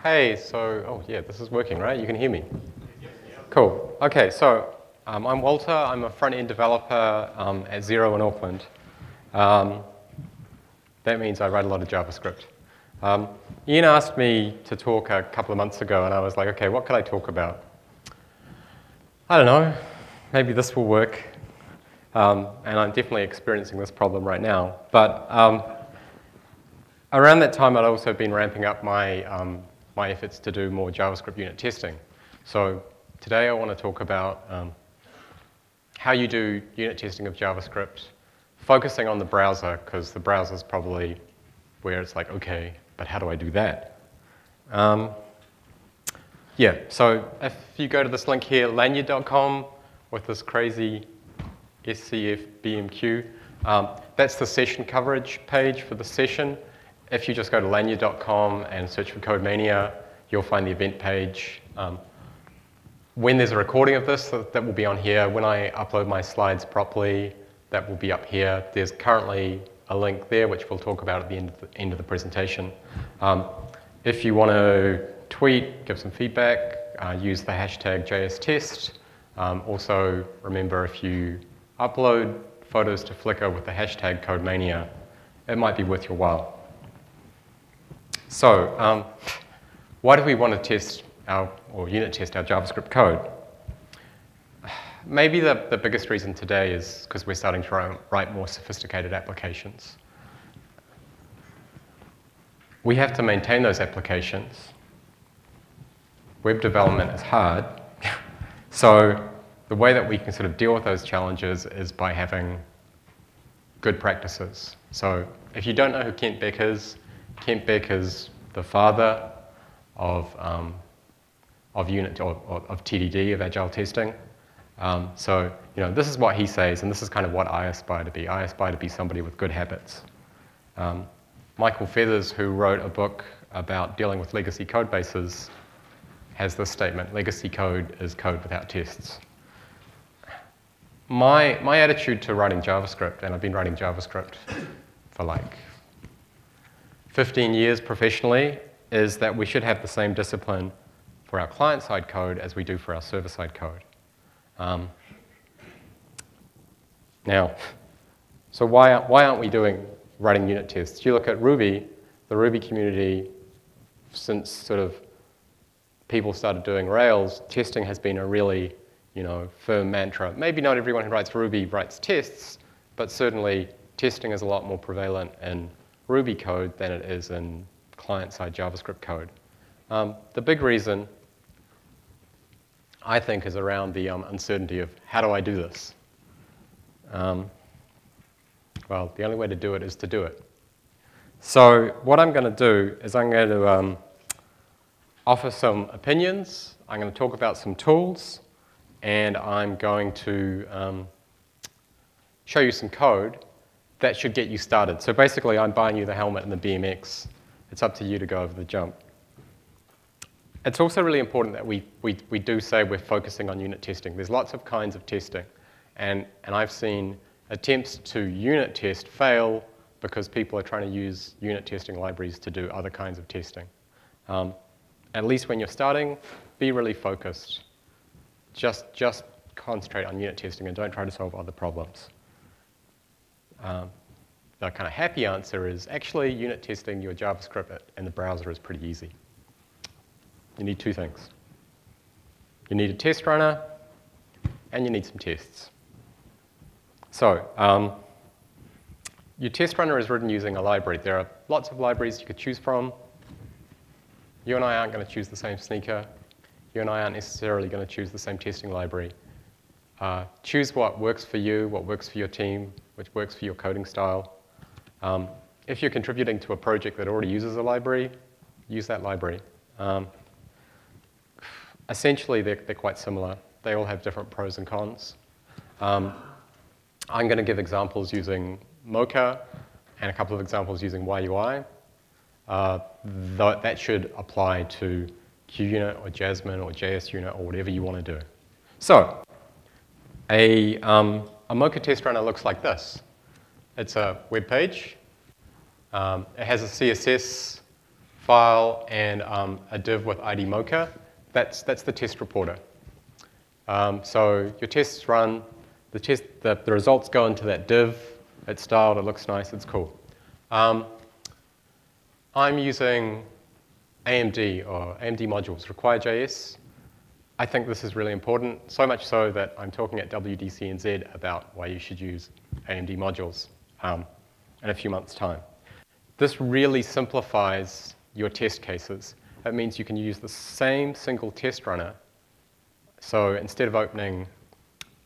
Hey, oh yeah, this is working, right? You can hear me? Cool. Okay, so I'm Walter. I'm a front-end developer at Xero in Auckland. That means I write a lot of JavaScript. Ian asked me to talk a couple of months ago, and I was like, okay, what could I talk about? I don't know. Maybe this will work. And I'm definitely experiencing this problem right now. But around that time, I'd also been ramping up my my efforts to do more JavaScript unit testing. So today I want to talk about how you do unit testing of JavaScript, focusing on the browser, because the browser is probably where it's like, okay, but how do I do that? Yeah, so if you go to this link here, lanyard.com, with this crazy SCF BMQ, that's the session coverage page for the session. If you just go to lanyard.com and search for Codemania, you'll find the event page. When there's a recording of this, that will be on here. When I upload my slides properly, that will be up here. There's currently a link there, which we'll talk about at the end of the presentation. If you want to tweet, give some feedback, use the hashtag JSTest. Also, remember, if you upload photos to Flickr with the hashtag Codemania, it might be worth your while. So, why do we want to test or unit test our JavaScript code? Maybe the biggest reason today is because we're starting to write more sophisticated applications. We have to maintain those applications. Web development is hard. So the way that we can sort of deal with those challenges is by having good practices. So if you don't know who Kent Beck is the father of TDD, of agile testing. So this is what he says, and this is kind of what I aspire to be. I aspire to be somebody with good habits. Michael Feathers, who wrote a book about dealing with legacy code bases, has this statement: legacy code is code without tests. My attitude to writing JavaScript, and I've been writing JavaScript for like 15 years professionally, is that we should have the same discipline for our client-side code as we do for our server-side code. Now, so why aren't we writing unit tests? You look at Ruby, the Ruby community, since sort of people started doing Rails, testing has been a really firm mantra. Maybe not everyone who writes Ruby writes tests, but certainly testing is a lot more prevalent in Ruby code than it is in client-side JavaScript code. The big reason, I think, is around the uncertainty of how do I do this? Well, the only way to do it is to do it. So what I'm going to do is I'm going to offer some opinions. I'm going to talk about some tools, and I'm going to show you some code that should get you started. So basically, I'm buying you the helmet and the BMX. It's up to you to go over the jump. It's also really important that we do say we're focusing on unit testing. There's lots of kinds of testing. And I've seen attempts to unit test fail because people are trying to use unit testing libraries to do other kinds of testing. At least when you're starting, be really focused. Just concentrate on unit testing and don't try to solve other problems. The kind of happy answer is actually unit testing your JavaScript in the browser is pretty easy. You need two things. You need a test runner, and you need some tests. So your test runner is written using a library. There are lots of libraries you could choose from. You and I aren't going to choose the same sneaker. You and I aren't necessarily going to choose the same testing library. Choose what works for you, what works for your team, which works for your coding style. If you're contributing to a project that already uses a library, use that library. Essentially, they're quite similar. They all have different pros and cons. I'm going to give examples using Mocha and a couple of examples using YUI. That should apply to QUnit or Jasmine or JSUnit or whatever you want to do. So A Mocha test runner looks like this. It's a web page. It has a CSS file and a div with ID Mocha. That's the test reporter. So your tests run, the results go into that div. It's styled, it looks nice, it's cool. I'm using AMD or AMD modules, Require.js. I think this is really important, so much so that I'm talking at WDC&Z about why you should use AMD modules in a few months' time. This really simplifies your test cases. That means you can use the same single test runner. So instead of opening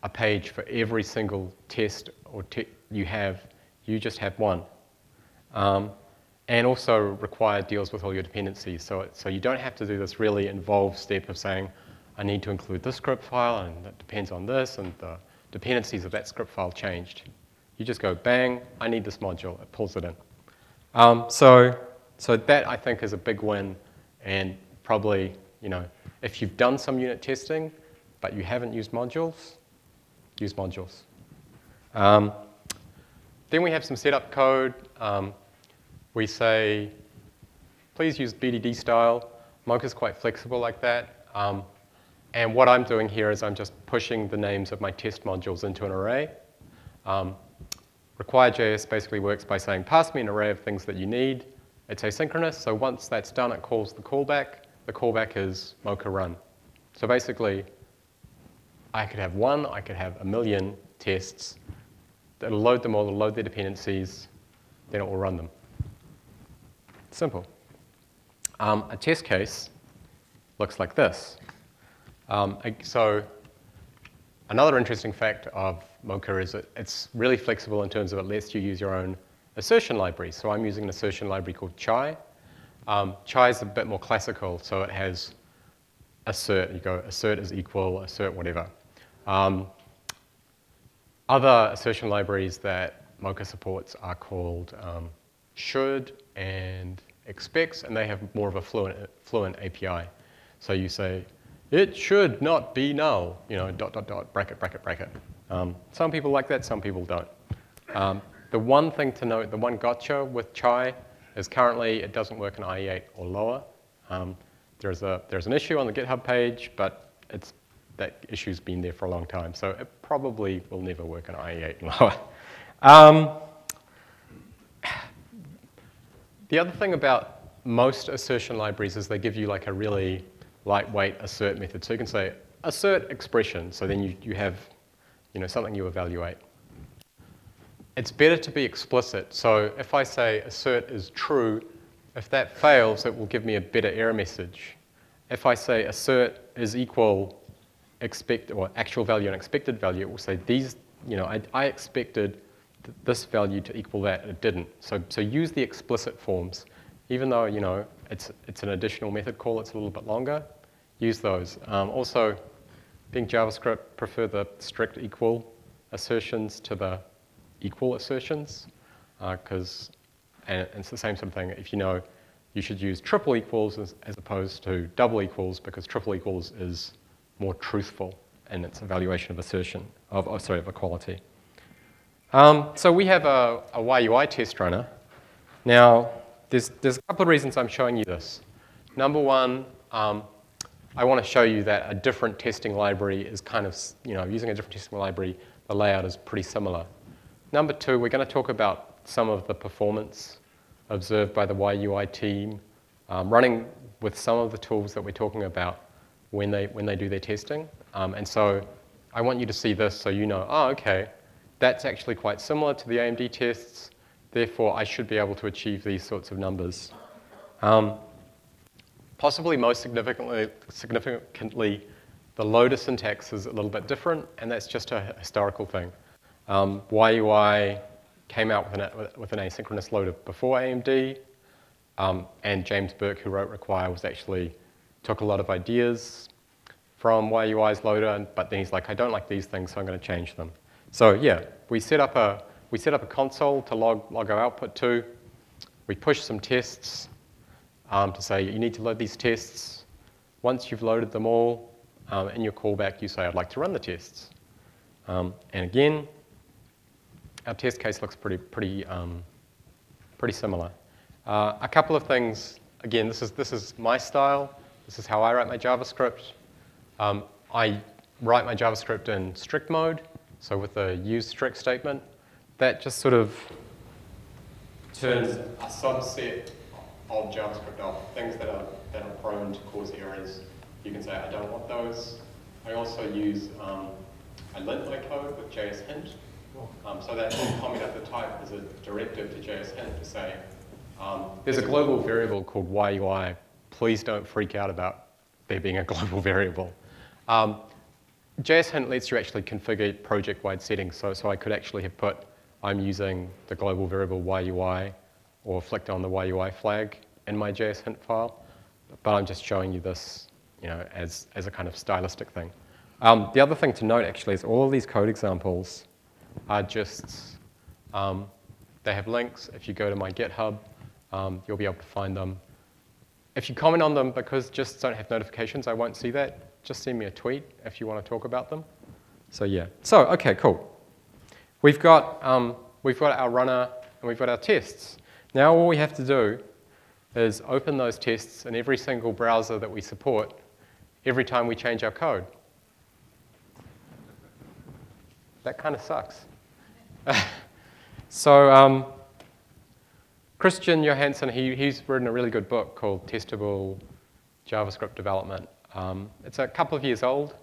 a page for every single test or you just have one. And also Require deals with all your dependencies. So you don't have to do this really involved step of saying, I need to include this script file, and that depends on this, and the dependencies of that script file changed. You just go, bang, I need this module. It pulls it in. So that, I think, is a big win. And probably, if you've done some unit testing, but you haven't used modules, use modules. Then we have some setup code. We say, please use BDD style. Mocha's quite flexible like that. And what I'm doing here is I'm just pushing the names of my test modules into an array. Require.js basically works by saying, pass me an array of things that you need. It's asynchronous, so once that's done, it calls the callback. The callback is Mocha run. So basically, I could have one, I could have a million tests. It'll load them all, it'll load their dependencies, then it will run them. Simple. A test case looks like this. So another interesting fact of Mocha is that it's really flexible in terms of it lets you use your own assertion library. So I'm using an assertion library called Chai. Chai is a bit more classical, so it has assert. You go assert is equal, assert whatever. Other assertion libraries that Mocha supports are called should and expects, and they have more of a fluent API. So you say, it should not be null, dot, dot, dot, bracket, bracket, bracket. Some people like that, some people don't. The one thing to note, the one gotcha with Chai is currently it doesn't work in IE8 or lower. There's an issue on the GitHub page, but that issue's been there for a long time, so it probably will never work in IE8 and lower. The other thing about most assertion libraries is they give you like a really lightweight assert method. So you can say assert expression, so then you have something you evaluate. It's better to be explicit. So if I say assert is true, if that fails, it will give me a better error message. If I say assert is equal actual value and expected value, it will say these, I expected this value to equal that, it didn't. So use the explicit forms. Even though, it's an additional method call, it's a little bit longer, use those. Also, being JavaScript, prefer the strict equal assertions to the equal assertions, and it's the same sort of thing. If you should use triple equals as opposed to double equals, because triple equals is more truthful in its evaluation of assertion, of equality. So we have a YUI test runner. Now, there's a couple of reasons I'm showing you this. Number one, I want to show you that a different testing library is kind of, using a different testing library, the layout is pretty similar. Number two, we're going to talk about some of the performance observed by the YUI team, running with some of the tools that we're talking about when they do their testing. And so I want you to see this so okay, that's actually quite similar to the AMD tests. Therefore, I should be able to achieve these sorts of numbers. Possibly most significantly, the loader syntax is a little bit different, and that's just a historical thing. YUI came out with an asynchronous loader before AMD, and James Burke, who wrote Require, took a lot of ideas from YUI's loader, but then he's like, I don't like these things, so I'm going to change them. So yeah, we set up a console to log our output to. We push some tests to say you need to load these tests. Once you've loaded them all, in your callback you say I'd like to run the tests. And again, our test case looks pretty similar. A couple of things. Again, this is my style. This is how I write my JavaScript. I write my JavaScript in strict mode, so with the use strict statement. That just sort of turns a subset of JavaScript off, things that are prone to cause errors. You can say, I don't want those. I also use, I lint my code with JS hint. So that comment at the type is a directive to JS hint to say, there's a global variable called YUI. Please don't freak out about there being a global variable. JS hint lets you actually configure project-wide settings. So I could actually have put, I'm using the global variable YUI or flicked on the YUI flag in my JS hint file. But I'm just showing you this, as a kind of stylistic thing. The other thing to note actually is all of these code examples are just, they have links. If you go to my GitHub, you'll be able to find them. If you comment on them, because just don't have notifications, I won't see that. Just send me a tweet if you want to talk about them. So yeah. So okay, cool. We've got our runner and we've got our tests. Now all we have to do is open those tests in every single browser that we support every time we change our code. That kind of sucks. So Christian Johansson, he's written a really good book called Testable JavaScript Development. It's a couple of years old,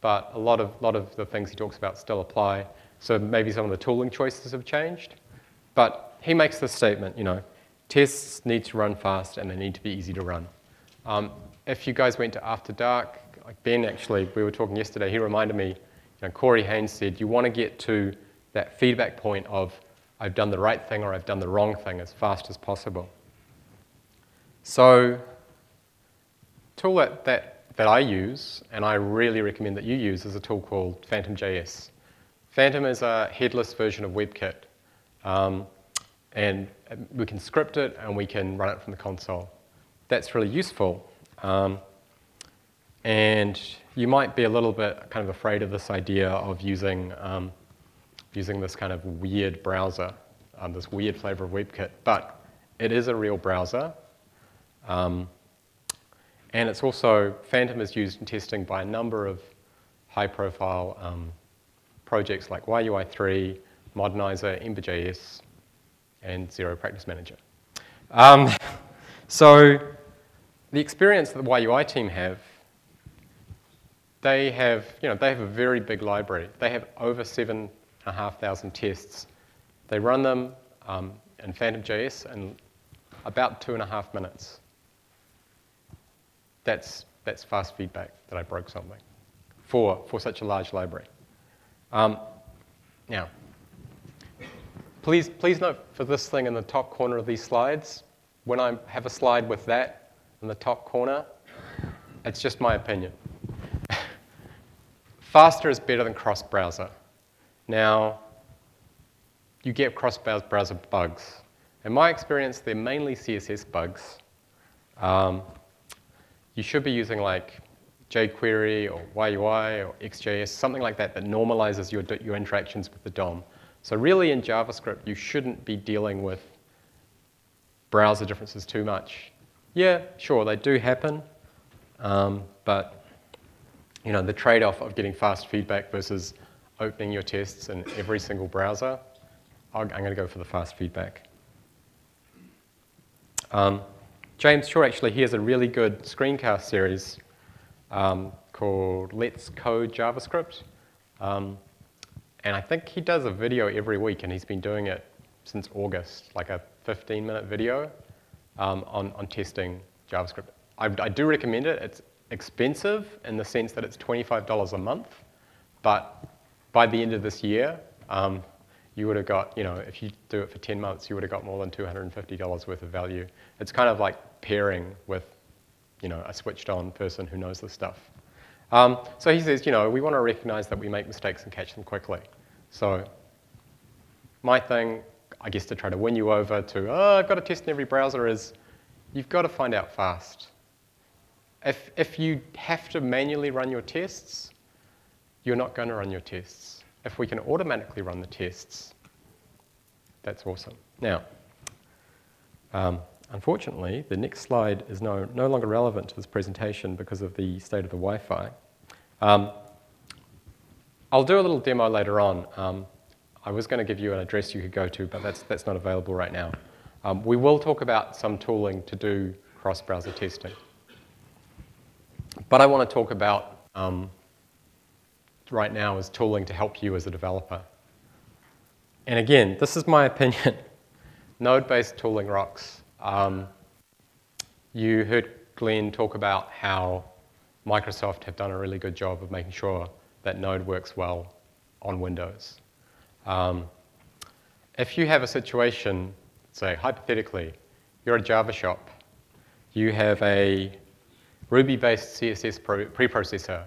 but a lot of the things he talks about still apply. So maybe some of the tooling choices have changed. But he makes this statement, tests need to run fast and they need to be easy to run. If you guys went to After Dark, like Ben actually, we were talking yesterday, he reminded me, Corey Haynes said, you want to get to that feedback point of I've done the right thing or I've done the wrong thing as fast as possible. So tool that I use, and I really recommend that you use, is a tool called Phantom.js. Phantom is a headless version of WebKit. And we can script it and we can run it from the console. That's really useful. And you might be a little bit kind of afraid of this idea of using this kind of weird browser, this weird flavor of WebKit. But it is a real browser. And it's also, Phantom is used in testing by a number of high-profile projects like YUI3, Modernizer, Ember.js, and Xero Practice Manager. So the experience that the YUI team have, they have a very big library. They have over 7,500 tests. They run them in Phantom.js in about 2.5 minutes. That's fast feedback that I broke something for such a large library. Now, please note for this thing in the top corner of these slides, when I have a slide with that in the top corner, it's just my opinion. Faster is better than cross-browser. Now, you get cross-browser bugs. In my experience, they're mainly CSS bugs. You should be using like jQuery or YUI or XJS, something like that that normalizes your interactions with the DOM. So really in JavaScript, you shouldn't be dealing with browser differences too much. Yeah, sure, they do happen, but the trade-off of getting fast feedback versus opening your tests in every single browser, I'm going to go for the fast feedback. James Shaw, actually, he has a really good screencast series called Let's Code JavaScript. And I think he does a video every week, and he's been doing it since August, like a 15-minute video on testing JavaScript. I do recommend it. It's expensive in the sense that it's $25 a month, but by the end of this year, you would have got, if you do it for 10 months, you would have got more than $250 worth of value. It's kind of like pairing with, a switched-on person who knows this stuff. So he says, we want to recognize that we make mistakes and catch them quickly. So my thing, I guess, to try to win you over to, I've got to test in every browser is, you've got to find out fast. If you have to manually run your tests, you're not going to run your tests. if we can automatically run the tests, that's awesome. Now, unfortunately, the next slide is no longer relevant to this presentation because of the state of the Wi-Fi. I'll do a little demo later on. I was going to give you an address you could go to, but that's not available right now. We will talk about some tooling to do cross-browser testing. But I want to talk about, right now, is tooling to help you as a developer. And again, this is my opinion. Node-based tooling rocks. You heard Glenn talk about how Microsoft have done a really good job of making sure that Node works well on Windows. If you have a situation, say, hypothetically, you're a Java shop, you have a Ruby-based CSS preprocessor,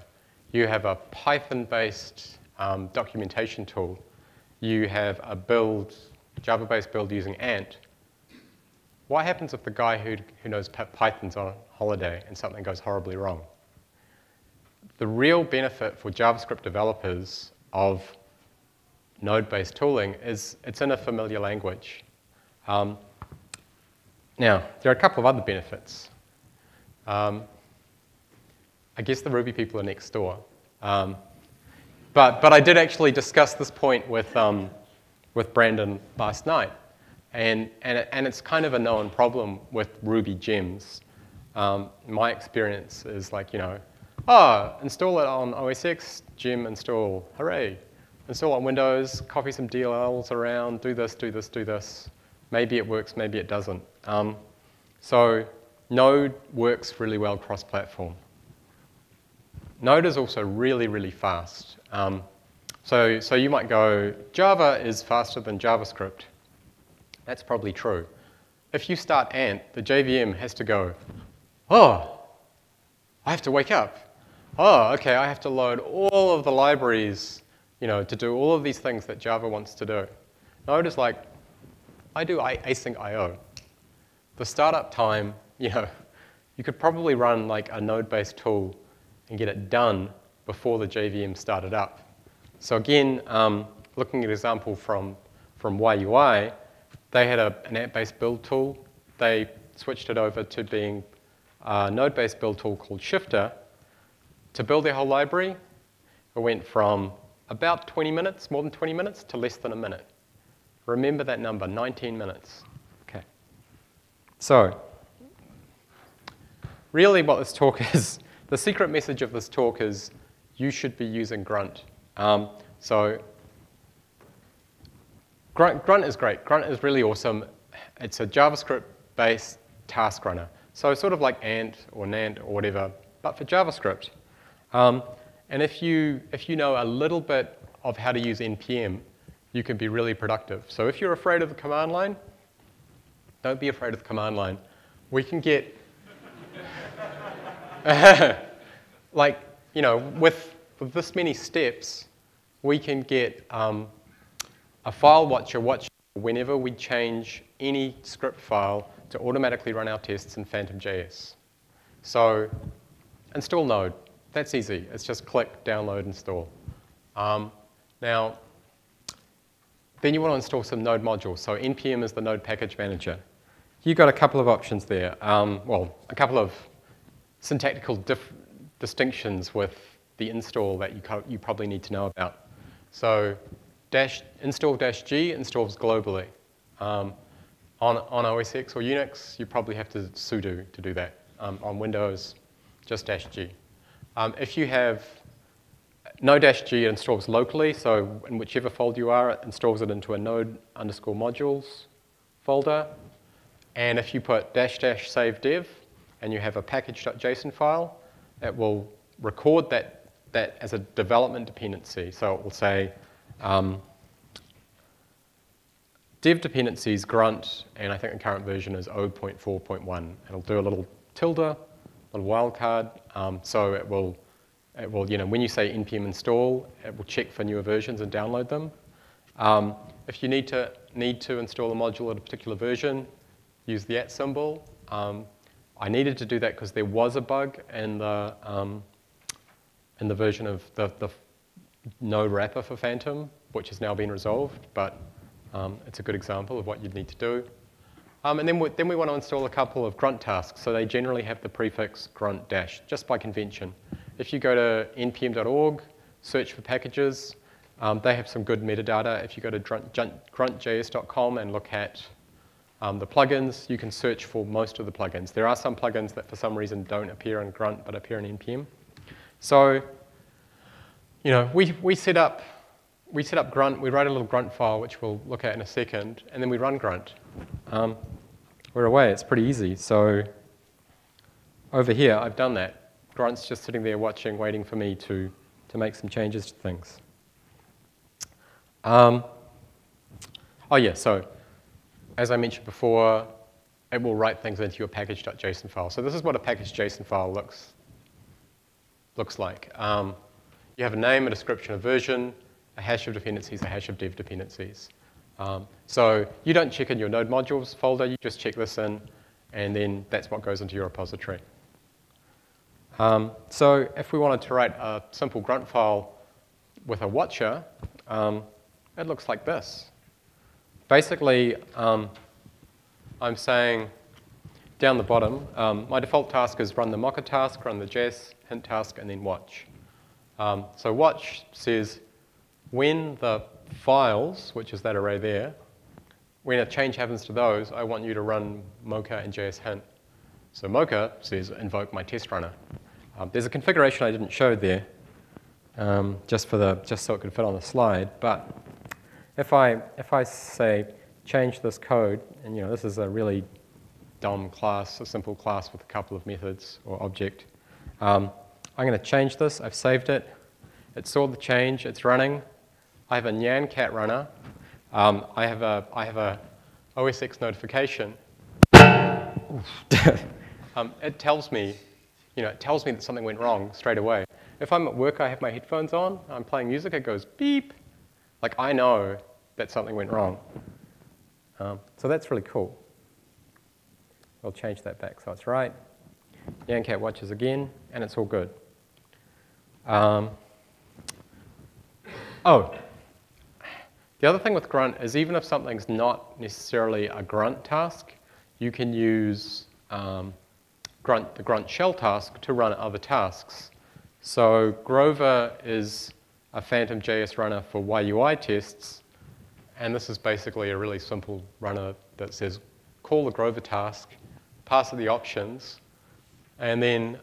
you have a Python-based documentation tool, you have a Java-based build using Ant. What happens if the guy who knows Python's on holiday and something goes horribly wrong? The real benefit for JavaScript developers of node-based tooling is it's in a familiar language. Now, there are a couple of other benefits. I guess the Ruby people are next door. But I did actually discuss this point with Brandon last night. And it's kind of a known problem with Ruby gems. My experience is like, install it on OS X, gem install, hooray. Install on Windows, copy some DLLs around, do this, do this, do this. Maybe it works, maybe it doesn't. So Node works really well cross-platform. Node is also really, really fast. So you might go, Java is faster than JavaScript. That's probably true. If you start Ant, the JVM has to go, oh, I have to wake up. Oh, OK, I have to load all of the libraries to do all of these things that Java wants to do. Node is like, I do async I/O. The startup time, you could probably run like a node-based tool and get it done before the JVM started up. So again, looking at an example from YUI, they had an Ant-based build tool. They switched it over to being a node-based build tool called Shifter. To build their whole library, it went from about 20 minutes, more than 20 minutes, to less than a minute. Remember that number, 19 minutes. Okay. So really what this talk is, the secret message of this talk is you should be using Grunt. So Grunt is great. Grunt is really awesome. It's a JavaScript-based task runner. So sort of like Ant or Nant or whatever, but for JavaScript. And if you know a little bit of how to use NPM, you can be really productive. So if you're afraid of the command line, don't be afraid of the command line. We can get, with this many steps, we can get a file watcher whenever we change any script file to automatically run our tests in Phantom.js. So install Node. That's easy. It's just click, download, install. Now, then you want to install some Node modules. So NPM is the Node package manager. You've got a couple of options there. A couple of syntactical distinctions with the install that you probably need to know about. So install -g installs globally. On OS X or Unix, you probably have to sudo to do that. On Windows, just -g. If you have no -g, it installs locally, so in whichever folder you are, it installs it into a node_modules folder. And if you put --save dev and you have a package.json file, it will record that as a development dependency. So it will say dev dependencies Grunt, and I think the current version is 0.4.1. It'll do a little tilde, a little wildcard. So it will, when you say npm install, it will check for newer versions and download them. If you need to install a module at a particular version, use the @ symbol. I needed to do that because there was a bug in the version of the no wrapper for Phantom, which has now been resolved, but it's a good example of what you'd need to do. And then we want to install a couple of Grunt tasks. So they generally have the prefix grunt dash, just by convention. If you go to npm.org, search for packages, they have some good metadata. If you go to gruntjs.com and look at the plugins, you can search for most of the plugins. There are some plugins that for some reason don't appear in Grunt, but appear in npm. So, you know, we set up Grunt, we write a little Grunt file, which we'll look at in a second, and then we run Grunt. We're away, it's pretty easy. So over here, I've done that. Grunt's just sitting there watching, waiting for me to make some changes to things. Oh yeah, so as I mentioned before, it will write things into your package.json file. So this is what a package.json file looks like. You have a name, a description, a version, a hash of dependencies, a hash of dev dependencies. So you don't check in your node modules folder, you just check this in, and then that's what goes into your repository. So if we wanted to write a simple Grunt file with a watcher, it looks like this. Basically, I'm saying down the bottom, my default task is run the mocker task, run the JS hint task, and then watch. So watch says when the files, which is that array there, when a change happens to those, I want you to run mocha and JS hint. So mocha says invoke my test runner. There's a configuration I didn't show there, just so it could fit on the slide. But if I say change this code, and you know this is a really dumb class, a simple class with a couple of methods or object. I'm going to change this. I've saved it. It saw the change. It's running. I have a nyan cat runner. I have a OSX notification. It tells me, it tells me that something went wrong straight away. If I'm at work, I have my headphones on. I'm playing music. It goes beep. Like I know that something went wrong. So that's really cool. We'll change that back so it's right. Nyan cat watches again, and it's all good. Oh. The other thing with Grunt is even if something's not necessarily a Grunt task, you can use the Grunt shell task to run other tasks. So Grover is a Phantom JS runner for YUI tests, and this is basically a really simple runner that says call the Grover task, pass it the options, and then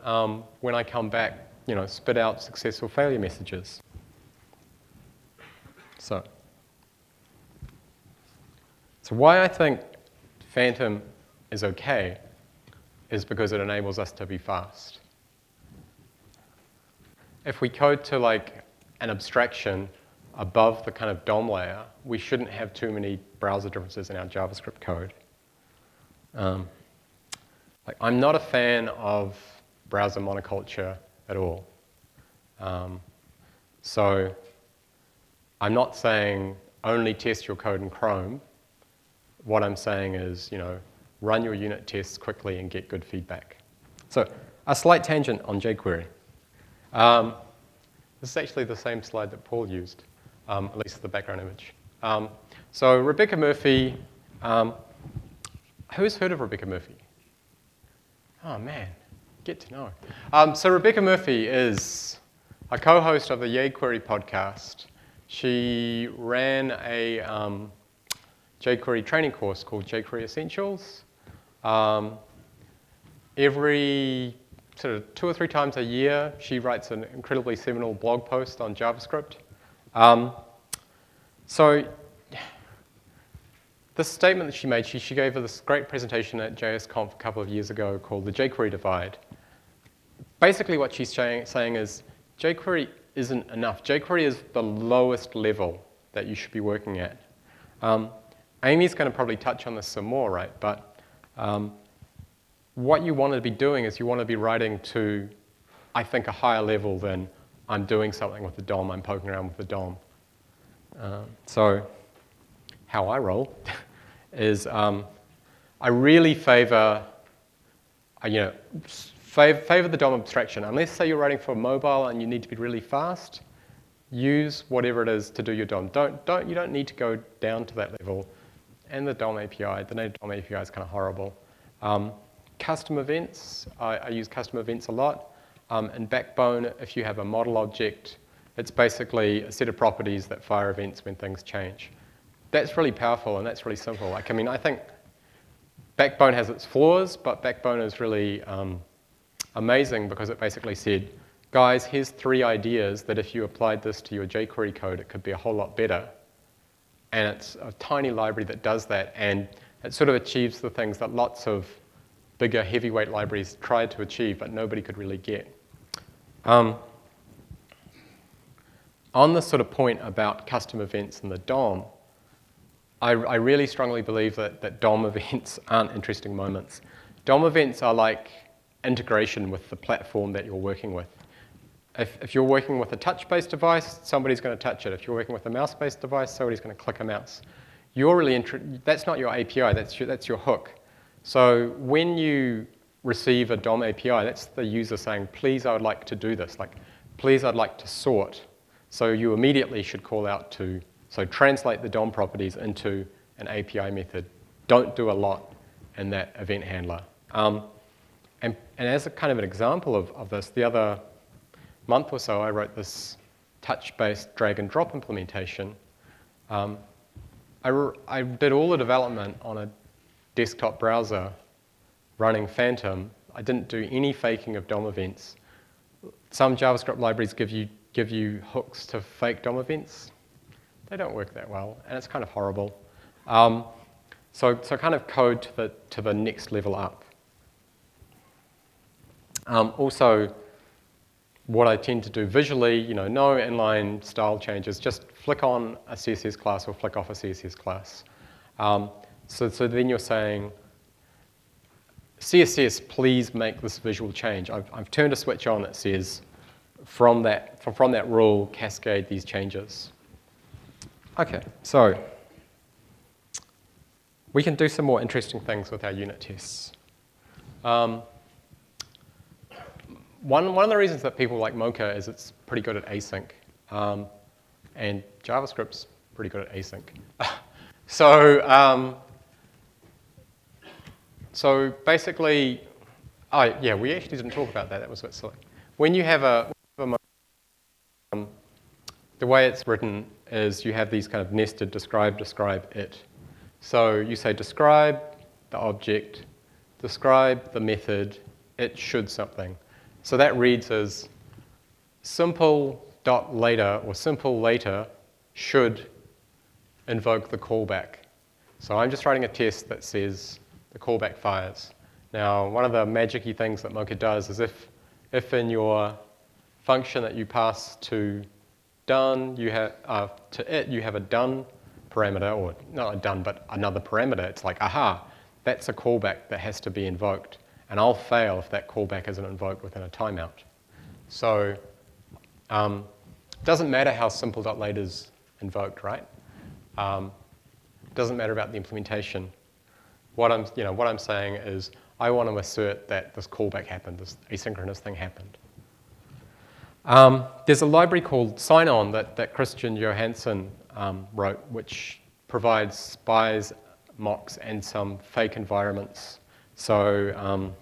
when I come back, spit out success or failure messages. So why I think Phantom is okay is because it enables us to be fast. If we code to like an abstraction above the kind of DOM layer, we shouldn't have too many browser differences in our JavaScript code. I'm not a fan of browser monoculture at all. So I'm not saying only test your code in Chrome. What I'm saying is, run your unit tests quickly and get good feedback. So a slight tangent on jQuery. This is actually the same slide that Paul used, at least the background image. So Rebecca Murphy, who's heard of Rebecca Murphy? Oh man, get to know. So Rebecca Murphy is a co-host of the jQuery podcast. She ran a jQuery training course called jQuery Essentials. Every sort of 2 or 3 times a year, she writes an incredibly seminal blog post on JavaScript. So this statement that she made, she gave this great presentation at JSConf a couple of years ago called the jQuery divide. Basically what she's saying is jQuery isn't enough. jQuery is the lowest level that you should be working at. Amy's going to probably touch on this some more, right? But what you want to be doing is you want to be writing to, I think, a higher level than I'm doing something with the DOM, I'm poking around with the DOM. So how I roll is I really favor the DOM abstraction. Unless, say, you're writing for mobile and you need to be really fast, use whatever it is to do your DOM. You don't need to go down to that level. And the DOM API, the native DOM API is kind of horrible. Custom events, I use custom events a lot. In Backbone, if you have a model object, it's basically a set of properties that fire events when things change. That's really powerful and that's really simple. Like, I mean, I think Backbone has its flaws, but Backbone is really amazing because it basically said, guys, here's 3 ideas that if you applied this to your jQuery code, it could be a whole lot better. And it's a tiny library that does that, and it sort of achieves the things that lots of bigger heavyweight libraries tried to achieve, but nobody could really get. On this sort of point about custom events and the DOM, I really strongly believe that DOM events aren't interesting moments. DOM events are like integration with the platform that you're working with. If you're working with a touch-based device, somebody's going to touch it. If you're working with a mouse-based device, somebody's going to click a mouse. You're really that's not your API, that's your hook. So when you receive a DOM API, that's the user saying, please, I would like to do this. Like, please, I'd like to sort. So you immediately should call out to, so translate the DOM properties into an API method. Don't do a lot in that event handler. And as a kind of an example of this, the other month or so, I wrote this touch-based drag and drop implementation. I did all the development on a desktop browser running Phantom. I didn't do any faking of DOM events. Some JavaScript libraries give you hooks to fake DOM events. They don't work that well, and it's kind of horrible. So kind of code to the next level up. Also, what I tend to do visually, no inline style changes, just flick on a CSS class or flick off a CSS class. So then you're saying, CSS, please make this visual change. I've turned a switch on that says, from that rule, cascade these changes. Okay, so we can do some more interesting things with our unit tests. One of the reasons that people like Mocha is it's pretty good at async. And JavaScript's pretty good at async. So basically, yeah, we actually didn't talk about that. That was a bit silly. When you have the way it's written is you have these kind of nested describe, it. So you say describe the object, describe the method, it should something. So that reads as simple.later or simple later should invoke the callback. So I'm just writing a test that says the callback fires. Now, one of the magic-y things that Mocha does is if in your function that you pass to done, you have you have a done parameter, or not a done, but another parameter, it's like, aha, that's a callback that has to be invoked. And I'll fail if that callback isn't invoked within a timeout. So it doesn't matter how simple.later is invoked, right? It doesn't matter about the implementation. What I'm saying is I want to assert that this callback happened, this asynchronous thing happened. There's a library called sign-on that Christian Johansson wrote, which provides spies, mocks, and some fake environments. So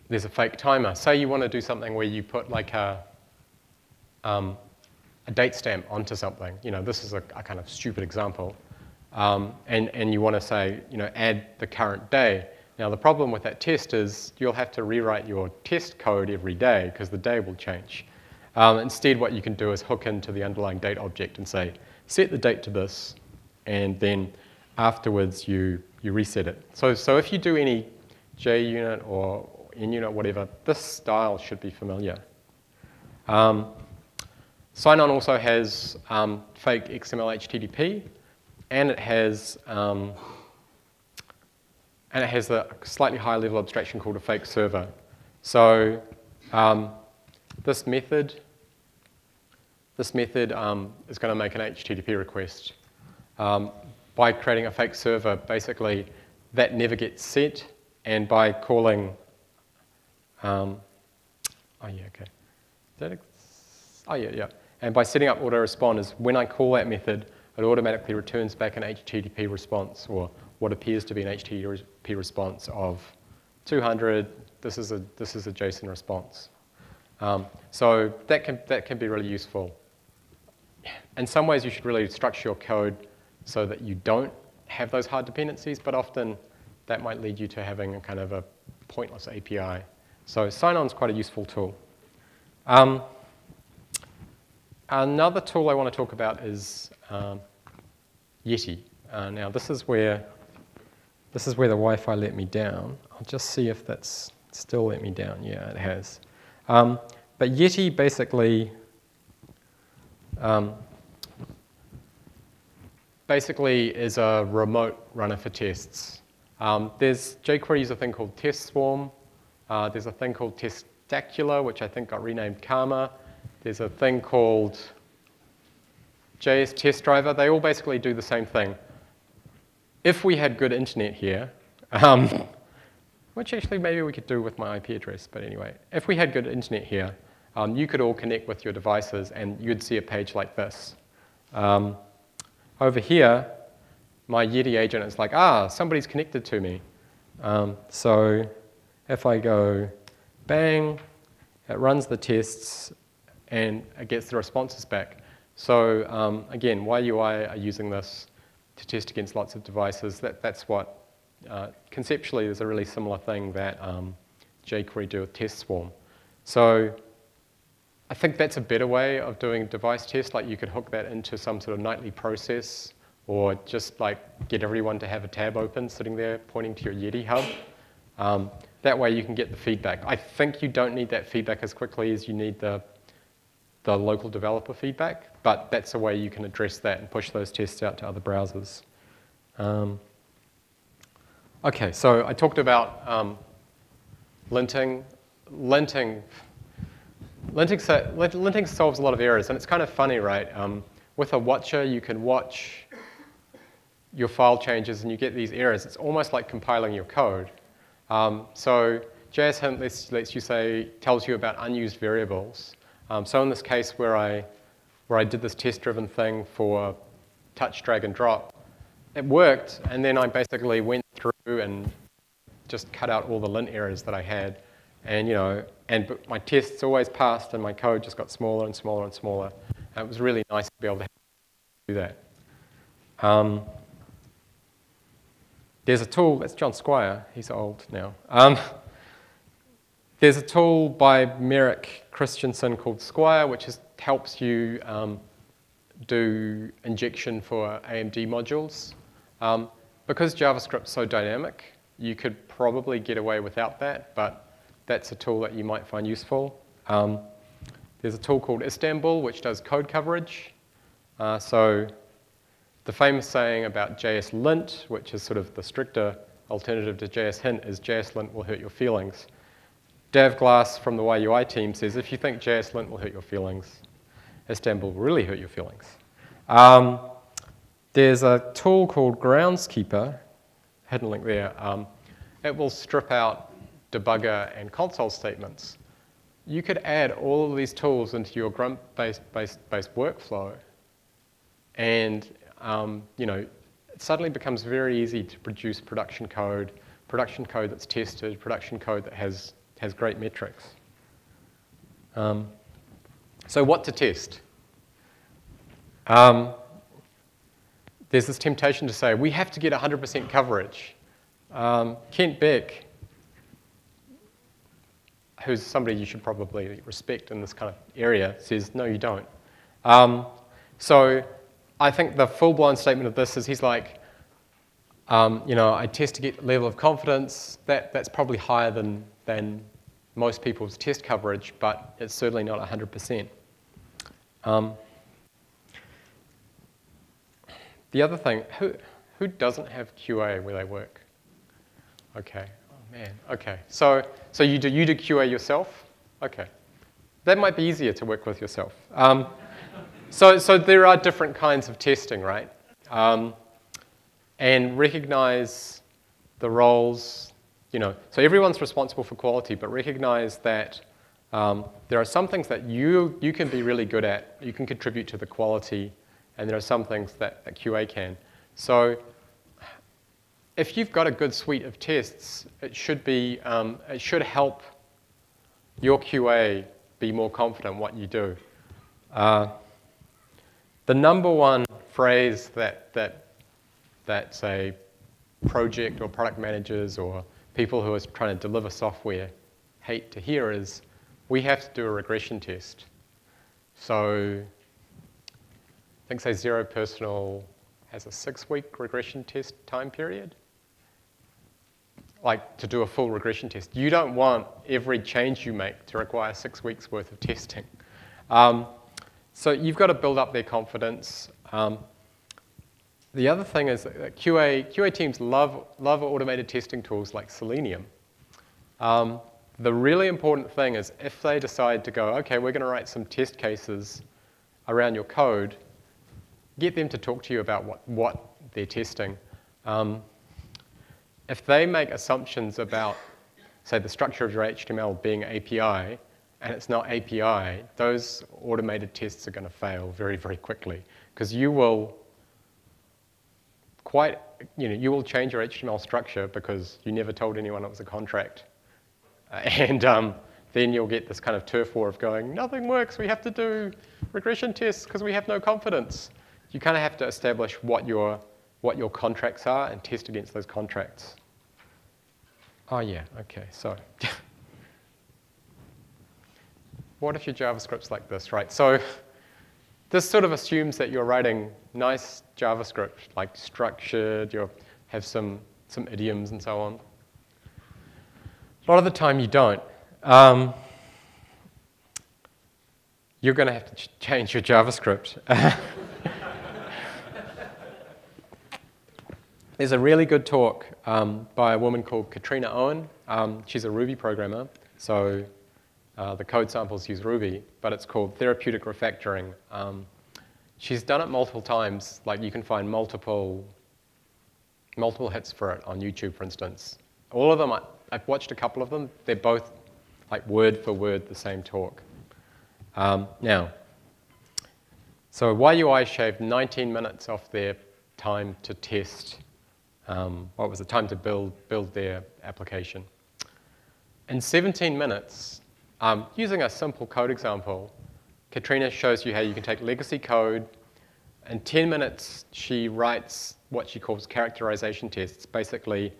there's a fake timer. Say you want to do something where you put like a date stamp onto something. This is a kind of stupid example. And you want to say, add the current day. Now, the problem with that test is you'll have to rewrite your test code every day because the day will change. Instead, what you can do is hook into the underlying date object and say, set the date to this, and then afterwards you reset it. So if you do any JUnit or NUnit, whatever, this style should be familiar. Sign-on also has fake XML HTTP, and it has a slightly higher level abstraction called a fake server. So this method is going to make an HTTP request. By creating a fake server, basically, that never gets set, and by calling, And by setting up auto-respond is when I call that method, it automatically returns back an HTTP response, or what appears to be an HTTP response of 200. This is a JSON response. So that can be really useful. In some ways, you should really structure your code so that you don't have those hard dependencies, but often that might lead you to having a kind of a pointless API. So sign-on is quite a useful tool. Another tool I want to talk about is Yeti. Now this is where the Wi-Fi let me down. I'll just see if that's still let me down. Yeah, it has. But Yeti basically is a remote runner for tests. jQuery uses a thing called test swarm. There's a thing called Testacular, which I think got renamed Karma. There's a thing called JS Test Driver. They all basically do the same thing. If we had good internet here, which actually maybe we could do with my IP address, but anyway, if we had good internet here, you could all connect with your devices and you'd see a page like this. Over here, my Yeti agent is like, somebody's connected to me. So if I go bang, it runs the tests and it gets the responses back. So again, YUI are using this to test against lots of devices. That's what, conceptually, there's a really similar thing that jQuery do with test swarm. So I think that's a better way of doing device tests. Like you could hook that into some sort of nightly process, or just like get everyone to have a tab open sitting there pointing to your Yeti hub. That way you can get the feedback. I think you don't need that feedback as quickly as you need the local developer feedback, but that's a way you can address that and push those tests out to other browsers. Okay, so I talked about linting. Linting solves a lot of errors, and it's kind of funny, right? With a watcher, you can watch your file changes and you get these errors. It's almost like compiling your code. So JS hint lets you tells you about unused variables. So in this case where I did this test-driven thing for touch, drag, and drop, it worked, and then I basically went through and just cut out all the lint errors that I had. And but my tests always passed, and my code just got smaller and smaller and smaller. And it was really nice to be able to do that. There's a tool, that's John Squire, he's old now. There's a tool by Merrick Christensen called Squire, which helps you do injection for AMD modules. Because JavaScript's so dynamic, you could probably get away without that, but that's a tool that you might find useful. There's a tool called Istanbul, which does code coverage. So the famous saying about JS lint, which is sort of the stricter alternative to JS hint, is JS lint will hurt your feelings. Dav Glass from the YUI team says, if you think JS lint will hurt your feelings, Istanbul will really hurt your feelings. There's a tool called Groundskeeper, hidden link there. It will strip out debugger and console statements. You could add all of these tools into your Grunt-based workflow, and it suddenly becomes very easy to produce production code that's tested, production code that has great metrics. So what to test? There's this temptation to say, we have to get 100% coverage. Kent Beck, who's somebody you should probably respect in this kind of area, says, no, you don't. So I think the full-blown statement of this is he's like, I test to get level of confidence. That's probably higher than most people's test coverage, but it's certainly not 100%. The other thing, who doesn't have QA where they work? Okay, oh man, okay. So you do QA yourself? Okay. That might be easier to work with yourself. So there are different kinds of testing, right? And recognize the roles, so everyone's responsible for quality, but recognize that There are some things that you can be really good at, you can contribute to the quality, and there are some things that QA can. So if you've got a good suite of tests, it should help your QA be more confident in what you do. The number one phrase that say project or product managers or people who are trying to deliver software hate to hear is, we have to do a regression test. So I think, say, Xero Personal has a 6-week regression test time period, like to do a full regression test. You don't want every change you make to require 6 weeks worth of testing. So you've got to build up their confidence. The other thing is that QA teams love automated testing tools like Selenium. The really important thing is if they decide to go, okay, we're going to write some test cases around your code, get them to talk to you about what they're testing. If they make assumptions about, say, the structure of your HTML being API, and it's not API, those automated tests are going to fail very, very quickly, because you will change your HTML structure because you never told anyone it was a contract. And then you'll get this kind of turf war of going, nothing works, we have to do regression tests because we have no confidence. You kind of have to establish what your contracts are and test against those contracts. Oh yeah, okay, so what if your JavaScript's like this, right? So this sort of assumes that you're writing nice JavaScript, like structured, you have some idioms and so on. A lot of the time you don't. You're going to have to change your JavaScript. There's a really good talk by a woman called Katrina Owen. She's a Ruby programmer, so the code samples use Ruby, but it's called Therapeutic Refactoring. She's done it multiple times. Like, you can find multiple hits for it on YouTube, for instance. All of them, I've watched a couple of them. They're both like word for word the same talk. Now, so YUI shaved 19 minutes off their time to test. What was the time to build their application? In 17 minutes, using a simple code example, Katrina shows you how you can take legacy code. In 10 minutes, she writes what she calls characterization tests. Basically,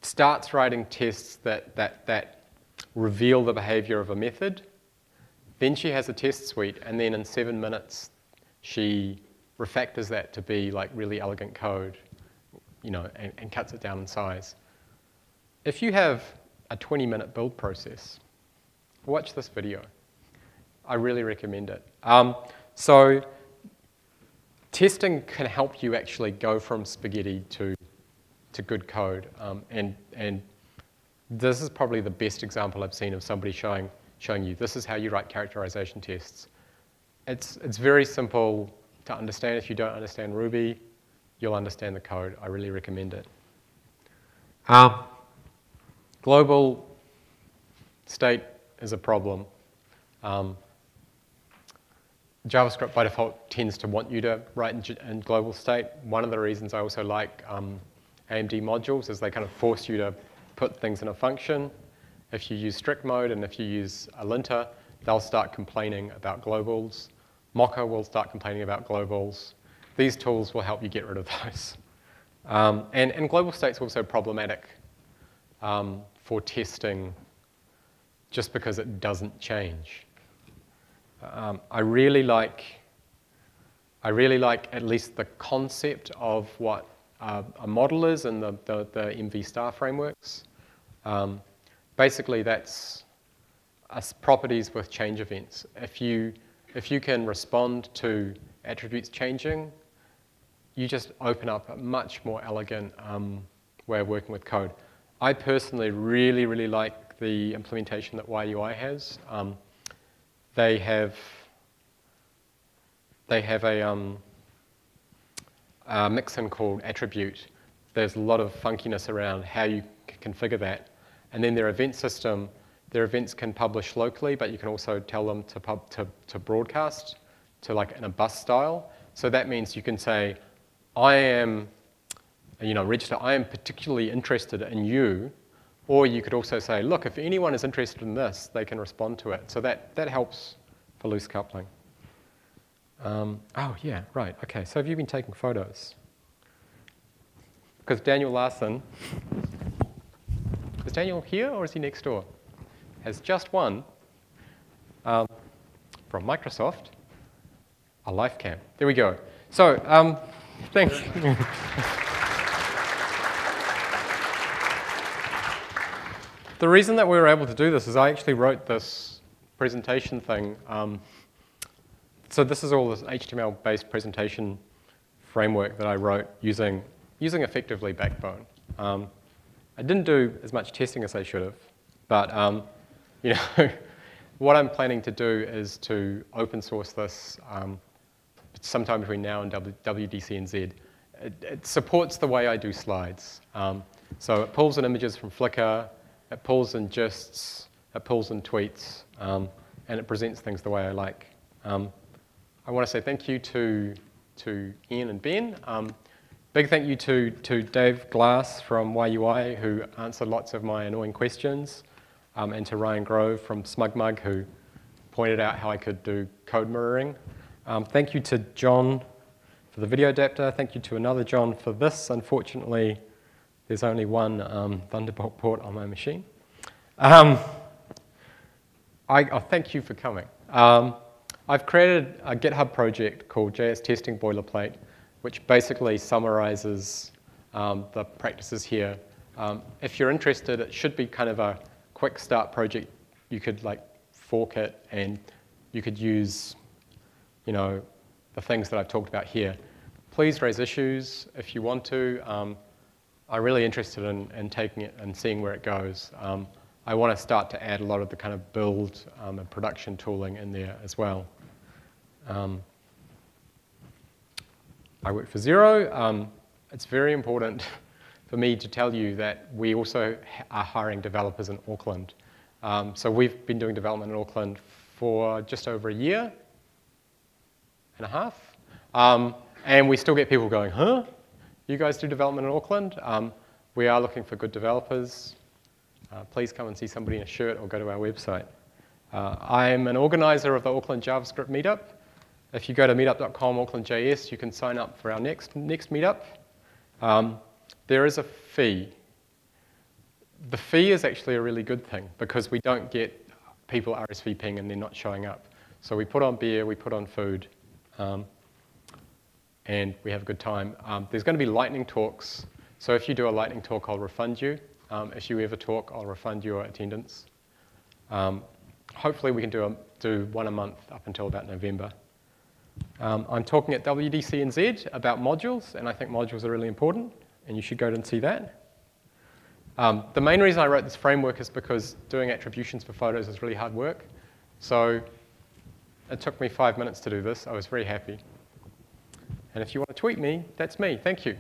starts writing tests that reveal the behavior of a method. Then she has a test suite, and then in 7 minutes, she refactors that to be like really elegant code, and cuts it down in size. If you have a 20-minute build process, watch this video. I really recommend it. So testing can help you actually go from spaghetti to good code. And this is probably the best example I've seen of somebody showing you this is how you write characterization tests. It's very simple to understand. If you don't understand Ruby, you'll understand the code. I really recommend it. Global state is a problem. JavaScript by default tends to want you to write in global state. One of the reasons I also like AMD modules is they kind of force you to put things in a function. If you use strict mode and if you use a linter, they'll start complaining about globals. Mocha will start complaining about globals. These tools will help you get rid of those. And global state's also problematic for testing just because it doesn't change. I really like at least the concept of what a model is in the MV star frameworks. Basically, that's properties with change events. If you can respond to attributes changing, you just open up a much more elegant way of working with code. I personally really, really like the implementation that YUI has. They have a mixin called attribute. There's a lot of funkiness around how you configure that. And then their event system, Their events can publish locally, but you can also tell them to broadcast to like in a bus style. So that means you can say, I am, register, I am particularly interested in you. Or you could also say, look, if anyone is interested in this, they can respond to it. So that helps for loose coupling. Oh, yeah, right. OK, so have you been taking photos? Because Daniel Larson, is Daniel here or is he next door? Has just won from Microsoft a live cam. There we go. So thanks. The reason that we were able to do this is I actually wrote this presentation thing. So this is all this HTML-based presentation framework that I wrote using effectively Backbone. I didn't do as much testing as I should have, but what I'm planning to do is to open source this sometime between now and WWDC and Z. It supports the way I do slides. So it pulls in images from Flickr, it pulls in gists, it pulls in tweets, and it presents things the way I like. I want to say thank you to Ian and Ben. Big thank you to Dave Glass from YUI, who answered lots of my annoying questions, and to Ryan Grove from SmugMug, who pointed out how I could do code mirroring. Thank you to John for the video adapter. Thank you to another John for this. Unfortunately, there's only one Thunderbolt port on my machine. Thank you for coming. I've created a GitHub project called JS Testing Boilerplate, which basically summarizes the practices here. If you're interested, it should be kind of a quick start project. You could like fork it, and you could use, the things that I've talked about here. Please raise issues if you want to. I'm really interested in taking it and seeing where it goes. I want to start to add a lot of the kind of build and production tooling in there as well. I work for Xero. It's very important for me to tell you that we also are hiring developers in Auckland. So we've been doing development in Auckland for just over a year and a half. And we still get people going, huh? You guys do development in Auckland? We are looking for good developers. Please come and see somebody in a shirt or go to our website. I'm an organizer of the Auckland JavaScript meetup. If you go to meetup.com/AucklandJS, you can sign up for our next meetup. There is a fee. The fee is actually a really good thing because we don't get people RSVPing and they're not showing up. So we put on beer, we put on food, and we have a good time. There's going to be lightning talks. So if you do a lightning talk, I'll refund you. If you ever talk, I'll refund your attendance. Hopefully we can do one a month up until about November. I'm talking at WDC and Z about modules, and I think modules are really important, and you should go and see that. The main reason I wrote this framework is because doing attributions for photos is really hard work. So it took me 5 minutes to do this. I was very happy. And if you want to tweet me, that's me. Thank you.